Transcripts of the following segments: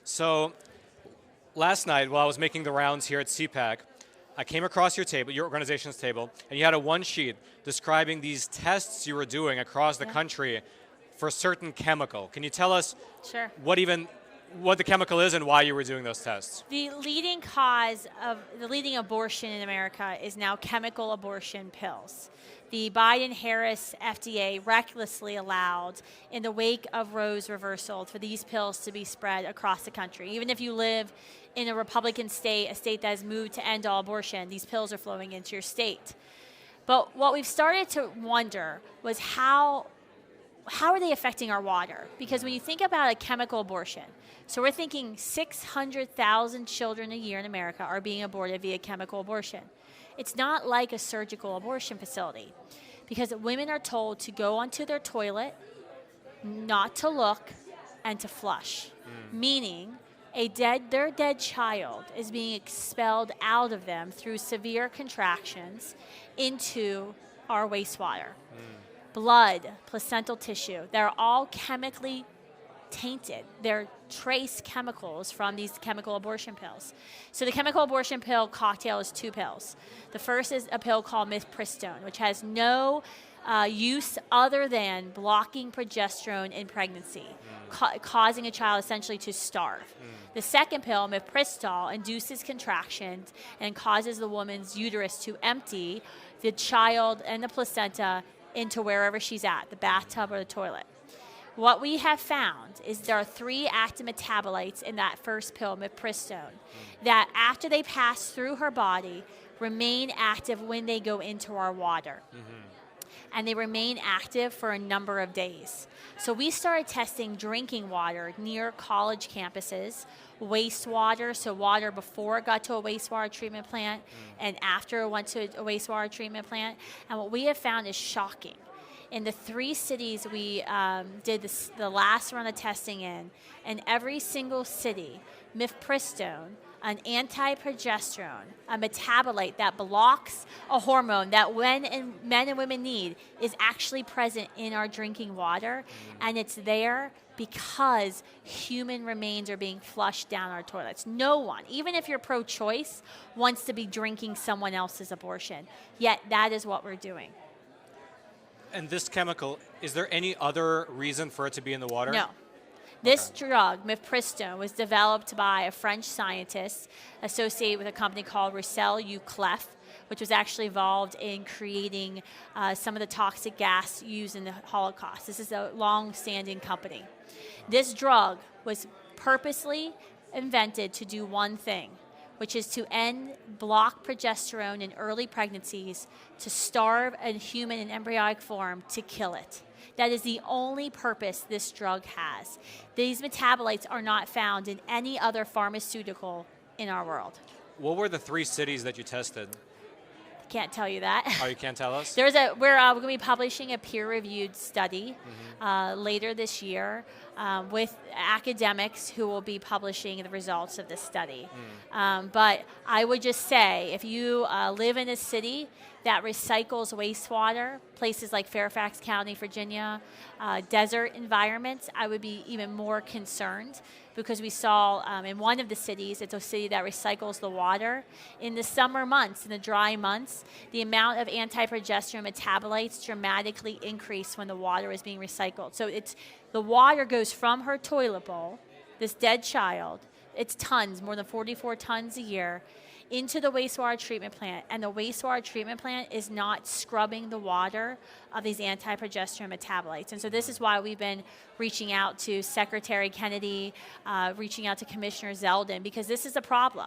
So last night, while I was making the rounds here at CPAC, I came across your table, your organization's table, and you had a one sheet describing these tests you were doing across the country for a certain chemical. Can you tell us Sure. what the chemical is and why you were doing those tests? The leading cause of the leading abortion in America is now chemical abortion pills. The Biden-Harris FDA recklessly allowed, in the wake of Roe's reversal, for these pills to be spread across the country. Even if you live in a Republican state, a state that has moved to end all abortion, these pills are flowing into your state. But what we've started to wonder was how are they affecting our water? Because when you think about a chemical abortion, so we're thinking 600,000 children a year in America are being aborted via chemical abortion. It's not like a surgical abortion facility, because women are told to go onto their toilet, not to look, and to flush. Meaning, their dead child is being expelled out of them through severe contractions into our wastewater. Blood, placental tissue, they're all chemically tainted. They're trace chemicals from these chemical abortion pills. So the chemical abortion pill cocktail is 2 pills. The first is a pill called Mifepristone, which has no use other than blocking progesterone in pregnancy, causing a child essentially to starve. The second pill, Mifepristone, induces contractions and causes the woman's uterus to empty the child and the placenta into wherever she's at, the bathtub or the toilet. What we have found is there are 3 active metabolites in that first pill, Mifepristone, that after they pass through her body, remain active when they go into our water. And they remain active for a number of days. So we started testing drinking water near college campuses, wastewater, so water before it got to a wastewater treatment plant and after it went to a wastewater treatment plant. And what we have found is shocking. In the 3 cities we did the last run of testing in every single city, Mifepristone, an anti-progesterone, a metabolite that blocks a hormone that men and women need, is actually present in our drinking water, and it's there because human remains are being flushed down our toilets. No one, even if you're pro-choice, wants to be drinking someone else's abortion, yet that is what we're doing. And this chemical, is there any other reason for it to be in the water? No. This drug, Mifepristone, was developed by a French scientist associated with a company called Roussel Uclef, which was actually involved in creating some of the toxic gas used in the Holocaust. This is a long-standing company. This drug was purposely invented to do one thing, which is to block progesterone in early pregnancies, to starve a human in embryonic form, to kill it. That is the only purpose this drug has. These metabolites are not found in any other pharmaceutical in our world. What were the 3 cities that you tested? Can't tell you that. Oh, you can't tell us? We're going to be publishing a peer-reviewed study later this year with academics who will be publishing the results of this study. But I would just say, if you live in a city that recycles wastewater, places like Fairfax County, Virginia, desert environments, I would be even more concerned, because we saw in one of the cities, it's a city that recycles the water, in the summer months, in the dry months, the amount of anti-progesterone metabolites dramatically increased when the water is being recycled. So the water goes from her toilet bowl, this dead child, it's tons, more than 44 tons a year, into the wastewater treatment plant, and the wastewater treatment plant is not scrubbing the water of these anti-progesterone metabolites. And so this is why we've been reaching out to Secretary Kennedy, reaching out to Commissioner Zeldin, because this is a problem.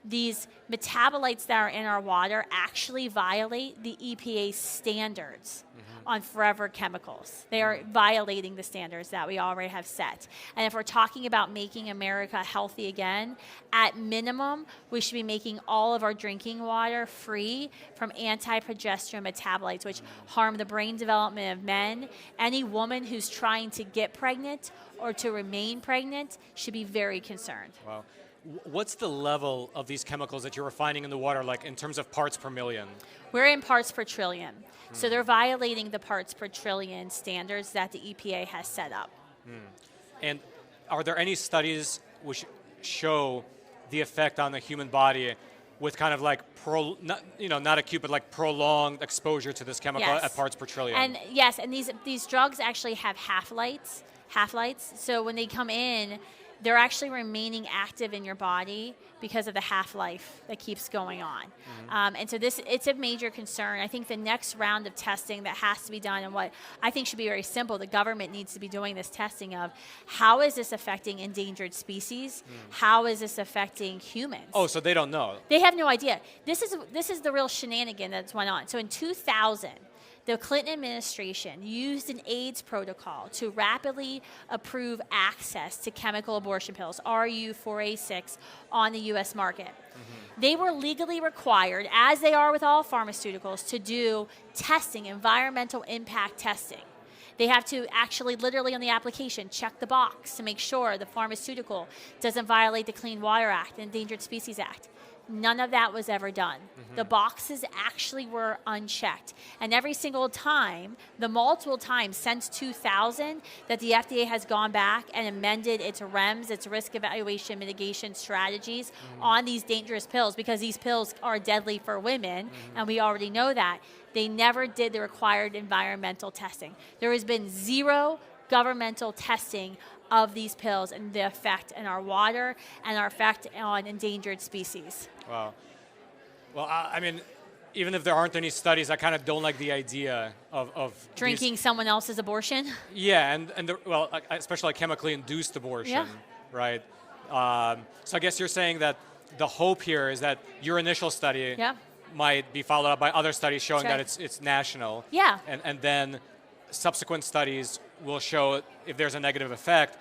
These metabolites that are in our water actually violate the EPA standards on forever chemicals. They are violating the standards that we already have set. And if we're talking about making America healthy again, at minimum, we should be making all of our drinking water free from anti-progesterone metabolites, which harm the brain development of men. Any woman who's trying to get pregnant or to remain pregnant should be very concerned. Wow. What's the level of these chemicals that you're finding in the water, like in terms of parts per million? We're in parts per trillion. So they're violating the parts per trillion standards that the EPA has set up. And are there any studies which show the effect on the human body with kind of like not acute, but like prolonged exposure to this chemical Yes. at parts per trillion. And yes, and these drugs actually have half-lights. So when they come in, they're actually remaining active in your body because of the half-life that keeps going on. And so it's a major concern. I think the next round of testing that has to be done, and what I think should be very simple, the government needs to be doing this testing of how is this affecting endangered species? How is this affecting humans? Oh, so they don't know. They have no idea. This is the real shenanigan that's went on. So in 2000, the Clinton administration used an AIDS protocol to rapidly approve access to chemical abortion pills, RU486, on the U.S. market. They were legally required, as they are with all pharmaceuticals, to do testing, environmental impact testing. They have to actually, literally on the application, check the box to make sure the pharmaceutical doesn't violate the Clean Water Act and Endangered Species Act. None of that was ever done. The boxes actually were unchecked. And every single time, the multiple times since 2000 that the FDA has gone back and amended its REMS, its risk evaluation mitigation strategies on these dangerous pills, because these pills are deadly for women, and we already know that, they never did the required environmental testing. There has been zero governmental testing of these pills and the effect in our water and our effect on endangered species. Wow. Well, I mean, even if there aren't any studies, I kind of don't like the idea of Drinking someone else's abortion? Yeah, especially like chemically induced abortion, right? So I guess you're saying that the hope here is that your initial study might be followed up by other studies showing that it's national. Yeah. And then subsequent studies will show if there's a negative effect,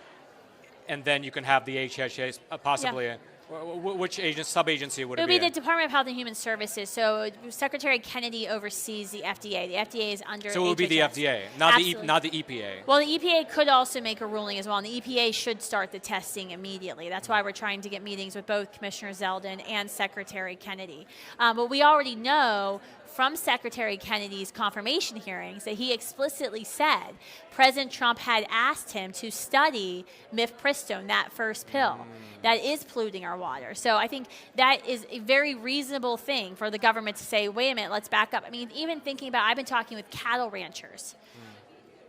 and then you can have the HHA possibly. Yeah. Which sub-agency would it be? It would be the Department of Health and Human Services. So Secretary Kennedy oversees the FDA. The FDA is under So it would be the FDA, not the EPA. Well, the EPA could also make a ruling as well, and the EPA should start the testing immediately. That's why we're trying to get meetings with both Commissioner Zeldin and Secretary Kennedy. But we already know from Secretary Kennedy's confirmation hearings that he explicitly said President Trump had asked him to study Mifepristone, that first pill that is polluting our water. So I think that is a very reasonable thing for the government to say, wait a minute, let's back up. I mean, even thinking about, I've been talking with cattle ranchers.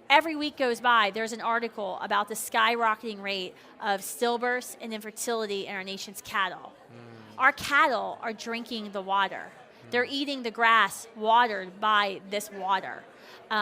Every week goes by, there's an article about the skyrocketing rate of stillbirths and infertility in our nation's cattle. Our cattle are drinking the water. They're eating the grass watered by this water.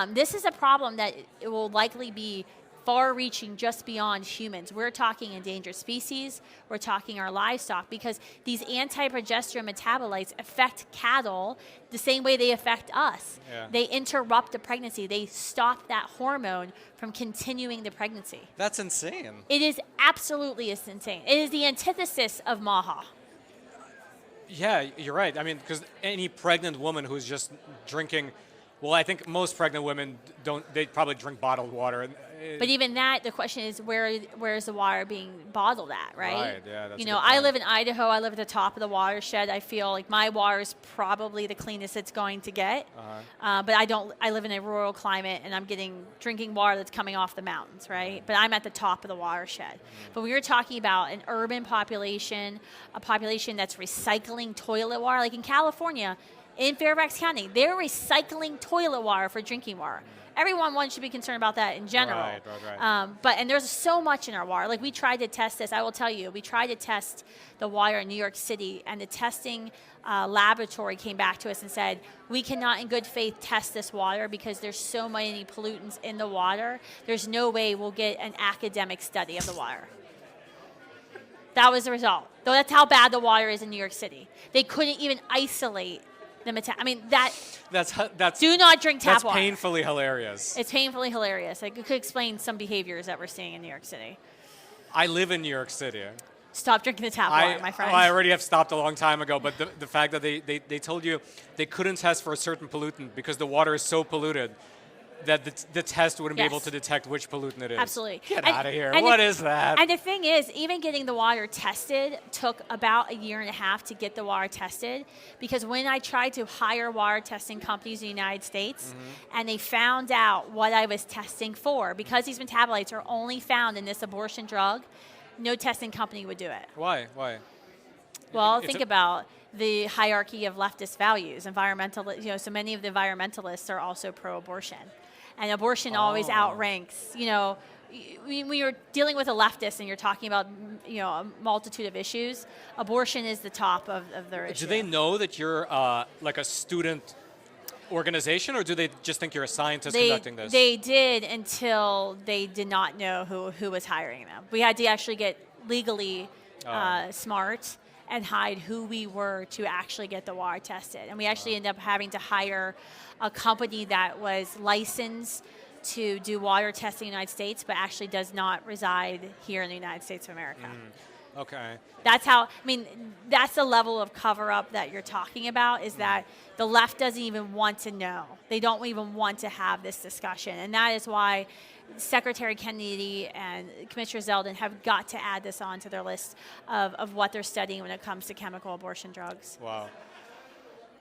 This is a problem that it will likely be far-reaching just beyond humans. We're talking endangered species. We're talking our livestock, because these anti-progesterone metabolites affect cattle the same way they affect us. Yeah. They interrupt the pregnancy. They stop that hormone from continuing the pregnancy. That's insane. It is absolutely insane. It is the antithesis of MAHA. Yeah, you're right. I mean, because any pregnant woman who's just drinking, well, I think most pregnant women they probably drink bottled water. But even that, the question is, where is the water being bottled at, right? Right, yeah, that's a good I point. live in Idaho. I live at the top of the watershed. I feel like my water is probably the cleanest it's going to get. But I live in a rural climate, and I'm drinking water that's coming off the mountains, right? But I'm at the top of the watershed. But we were talking about an urban population, a population that's recycling toilet water. Like in California, in Fairfax County, they're recycling toilet water for drinking water. Everyone should be concerned about that in general. Right. And there's so much in our water. Like we tried to test this. I will tell you, we tried to test the water in New York City, and the testing laboratory came back to us and said, we cannot in good faith test this water because there's so many pollutants in the water. There's no way we'll get an academic study of the water. That was the result. Though that's how bad the water is in New York City. They couldn't even isolate that's do not drink tap water. That's painfully hilarious. It's painfully hilarious. It could explain some behaviors that we're seeing in New York City. I live in New York City. Stop drinking the tap water, my friend. I already have stopped a long time ago, but the fact that they told you they couldn't test for a certain pollutant because the water is so polluted that the test wouldn't be able to detect which pollutant it is. Absolutely. Get out of here. What is that? And the thing is, even getting the water tested took about 1.5 years to get the water tested, because when I tried to hire water testing companies in the United States, and they found out what I was testing for, because these metabolites are only found in this abortion drug, No testing company would do it. Why? Why? Well, It's think a- about the hierarchy of leftist values. So many of the environmentalists are also pro-abortion. And abortion always Oh. outranks, when you're dealing with a leftist and you're talking about, a multitude of issues, abortion is the top of their issue. Do they know that you're like a student organization, or do they just think you're a scientist conducting this? They did until they did not know who was hiring them. We had to actually get legally smart and hide who we were to actually get the water tested. And we actually ended up having to hire a company that was licensed to do water testing in the United States, but actually does not reside here in the United States of America. Okay. That's that's the level of cover-up that you're talking about, is that the left doesn't even want to know. They don't even want to have this discussion. And that is why Secretary Kennedy and Commissioner Zeldin have got to add this onto their list of what they're studying when it comes to chemical abortion drugs. Wow.